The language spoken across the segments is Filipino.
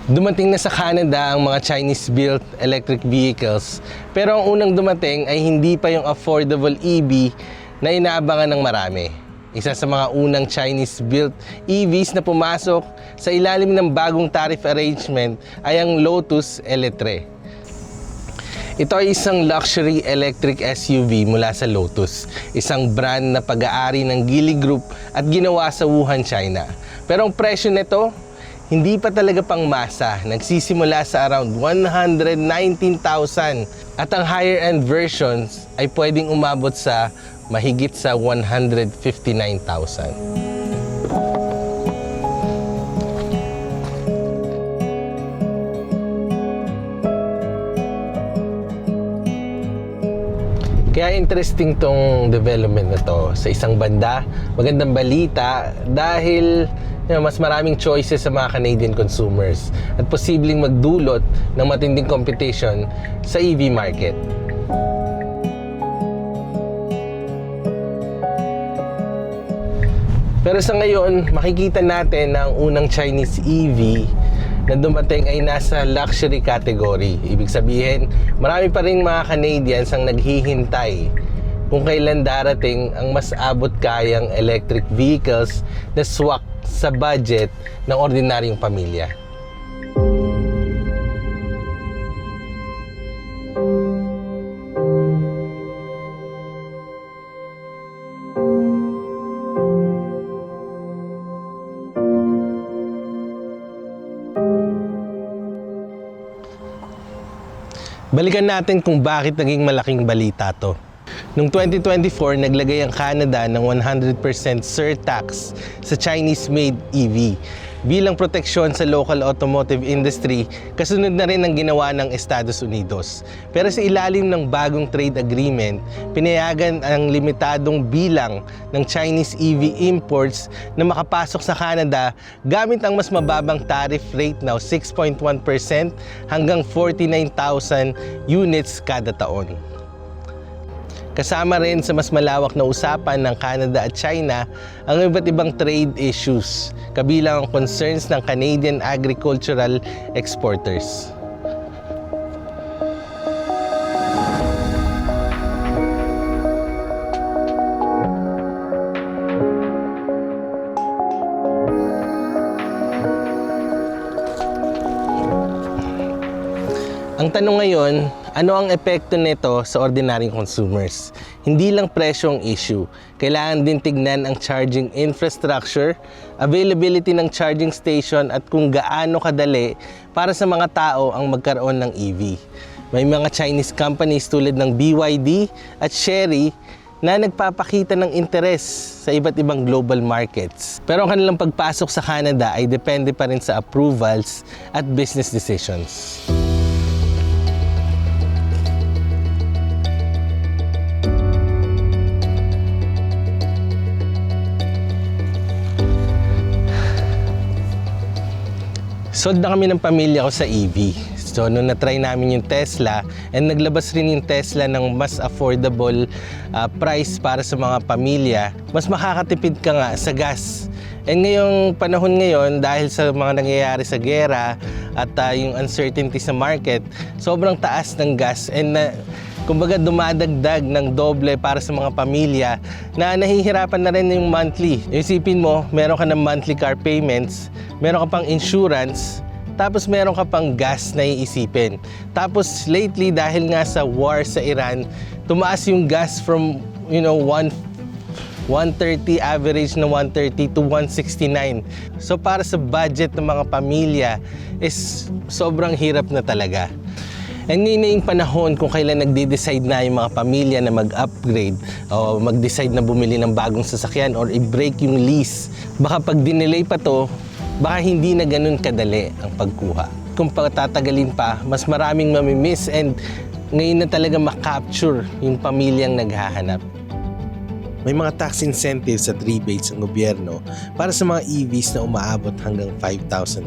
Dumating na sa Canada ang mga Chinese-built electric vehicles, pero ang unang dumating ay hindi pa yung affordable EV na inaabangan ng marami. Isa sa mga unang Chinese-built EVs na pumasok sa ilalim ng bagong tariff arrangement ay ang Lotus Eletre. Ito ay isang luxury electric SUV mula sa Lotus, isang brand na pag-aari ng Geely Group at ginawa sa Wuhan, China. Pero ang presyo nito, hindi pa talaga pang masa, nagsisimula sa around 119,000 at ang higher-end versions ay pwedeng umabot sa mahigit sa 159,000. Kaya interesting tong development na to. Sa isang banda, magandang balita dahil mas maraming choices sa mga Canadian consumers at posibleng magdulot ng matinding competition sa EV market. Pero sa ngayon, makikita natin na ang unang Chinese EV na dumating ay nasa luxury category. Ibig sabihin, marami pa rin mga Canadians ang naghihintay kung kailan darating ang mas abot kayang electric vehicles na swak sa budget ng ordinaryong pamilya. Balikan natin kung bakit naging malaking balita to. Noong 2024, naglagay ang Canada ng 100% surtax sa Chinese-made EV bilang proteksyon sa local automotive industry, kasunod na rin ang ginawa ng Estados Unidos. Pero sa ilalim ng bagong trade agreement, pinayagan ang limitadong bilang ng Chinese EV imports na makapasok sa Canada gamit ang mas mababang tariff rate na 6.1% hanggang 49,000 units kada taon. Kasama rin sa mas malawak na usapan ng Canada at China ang iba't ibang trade issues, kabilang ang concerns ng Canadian agricultural exporters. Ang tanong ngayon, ano ang epekto nito sa ordinaryong consumers? Hindi lang presyo ang issue. Kailangan din tignan ang charging infrastructure, availability ng charging station at kung gaano kadali para sa mga tao ang magkaroon ng EV. May mga Chinese companies tulad ng BYD at Chery na nagpapakita ng interes sa iba't ibang global markets. Pero ang kanilang pagpasok sa Canada ay depende pa rin sa approvals at business decisions. Sold na kami ng pamilya ko sa EV. So, nung na-try namin yung Tesla, and naglabas rin yung Tesla ng mas affordable price para sa mga pamilya, mas makakatipid ka nga sa gas. And ngayong panahon ngayon, dahil sa mga nangyayari sa gera at yung uncertainty sa market, sobrang taas ng gas and kumbaga dumadagdag ng doble para sa mga pamilya na nahihirapan na rin yung monthly. Isipin mo, meron ka ng monthly car payments, meron ka pang insurance, tapos meron ka pang gas na iisipin. Tapos lately, dahil nga sa war sa Iran, tumaas yung gas from 130, average na 130 to 169. So para sa budget ng mga pamilya is sobrang hirap na talaga. And ngayon na yung panahon kung kailan nagde-decide na yung mga pamilya na mag-upgrade o mag-decide na bumili ng bagong sasakyan or i-break yung lease. Baka pag dinelay pa to, baka hindi na ganun kadali ang pagkuha. Kung patatagalin pa, mas maraming mamimiss and ngayon na talaga makapture yung pamilyang naghahanap. May mga tax incentives at rebates ng gobyerno para sa mga EVs na umaabot hanggang $5,000.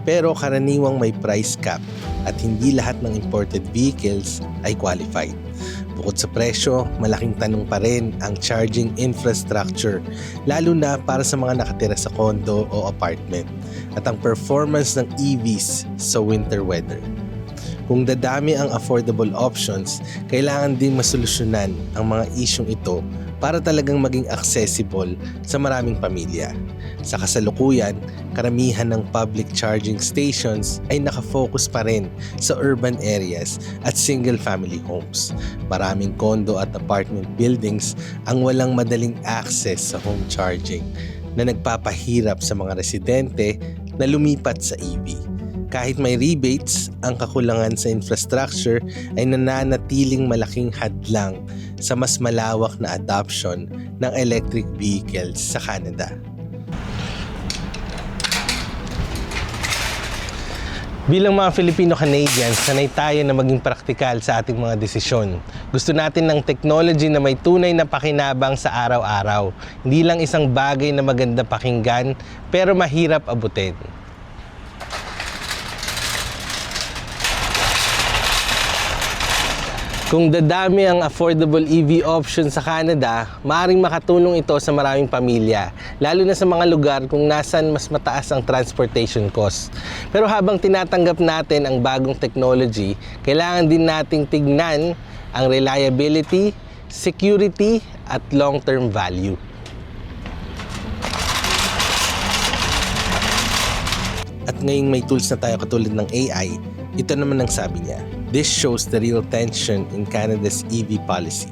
Pero karaniwang may price cap at hindi lahat ng imported vehicles ay qualified. Bukod sa presyo, malaking tanong pa rin ang charging infrastructure, lalo na para sa mga nakatira sa condo o apartment, at ang performance ng EVs sa winter weather. Kung dadami ang affordable options, kailangan ding masolusyonan ang mga isyong ito para talagang maging accessible sa maraming pamilya. Sa kasalukuyan, karamihan ng public charging stations ay nakafocus pa rin sa urban areas at single-family homes. Maraming condo at apartment buildings ang walang madaling access sa home charging na nagpapahirap sa mga residente na lumipat sa EV. Kahit may rebates, ang kakulangan sa infrastructure ay nananatiling malaking hadlang sa mas malawak na adoption ng electric vehicles sa Canada. Bilang mga Filipino-Canadians, sanay tayo na maging praktikal sa ating mga desisyon. Gusto natin ng technology na may tunay na pakinabang sa araw-araw. Hindi lang isang bagay na maganda pakinggan, pero mahirap abutin. Kung dadami ang affordable EV option sa Canada, maaaring makatulong ito sa maraming pamilya, lalo na sa mga lugar kung nasan mas mataas ang transportation cost. Pero habang tinatanggap natin ang bagong technology, kailangan din nating tignan ang reliability, security, at long-term value. At ngayong may tools na tayo katulad ng AI, ito naman ang sabi niya. This shows the real tension in Canada's EV policy.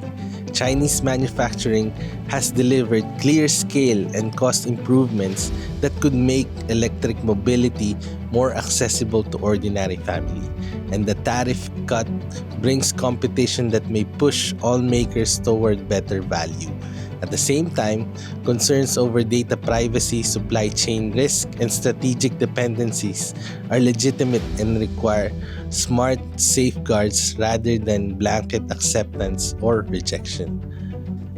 Chinese manufacturing has delivered clear scale and cost improvements that could make electric mobility more accessible to ordinary family. And the tariff cut brings competition that may push all makers toward better value. At the same time, concerns over data privacy, supply chain risk, and strategic dependencies are legitimate and require smart safeguards rather than blanket acceptance or rejection.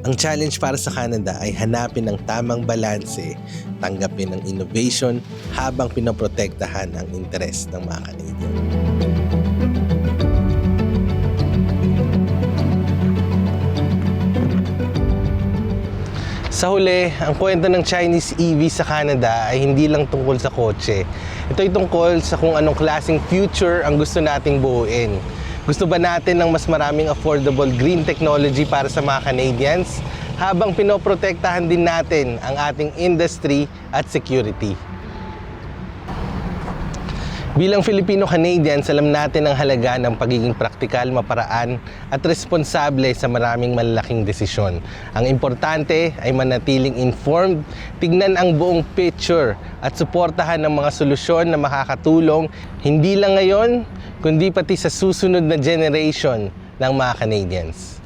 Ang challenge para sa Canada ay hanapin ang tamang balanse, tanggapin ang innovation habang pinoprotektahan ang interes ng mga Canadian. Sa huli, ang kwento ng Chinese EV sa Canada ay hindi lang tungkol sa kotse. Ito ay tungkol sa kung anong klaseng future ang gusto nating buuin. Gusto ba natin ng mas maraming affordable green technology para sa mga Canadians habang pinoprotektahan din natin ang ating industry at security? Bilang Filipino-Canadians, alam natin ang halaga ng pagiging praktikal, maparaan at responsable sa maraming malalaking desisyon. Ang importante ay manatiling informed, tignan ang buong picture at suportahan ng mga solusyon na makakatulong hindi lang ngayon, kundi pati sa susunod na generation ng mga Canadians.